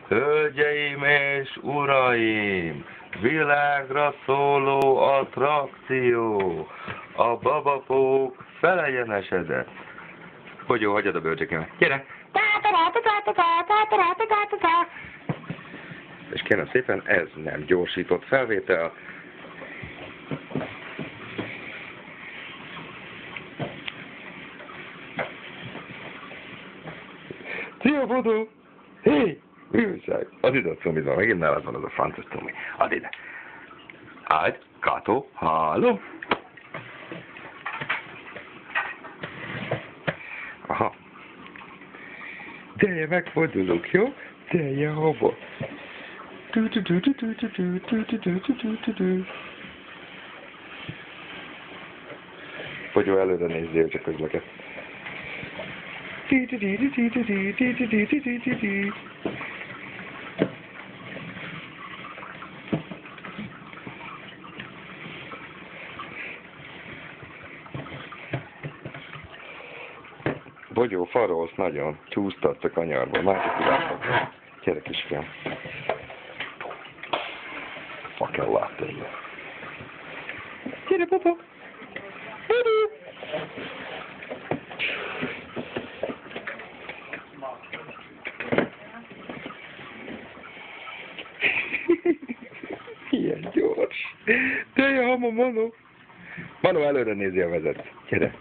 Hölgyeim és uraim, világra szóló attrakció, a babapók felegyenesedett. Hogy jó, hagyjad a bölcsékemet. Gyere! És kérem szépen, ez nem gyorsított felvétel. Szia, Bodó! Hé! Mi újság? Add ide a cumidba, megint nálad van az a francos cumi. Add ide. Ágy, Kato, halló! Aha. Gyere, megfordulunk, jó? Gyere, hova? Fogyó, előre nézzél, csak közleket. Bogyó, farolsz nagyon, csúsztatsz a kanyarba, másik irányba. Gyere, kisfiam. Fucking latte. Gyere, papa. Ilyen gyors. De jó, Manu. Manu, előre nézi a vezet. Gyere.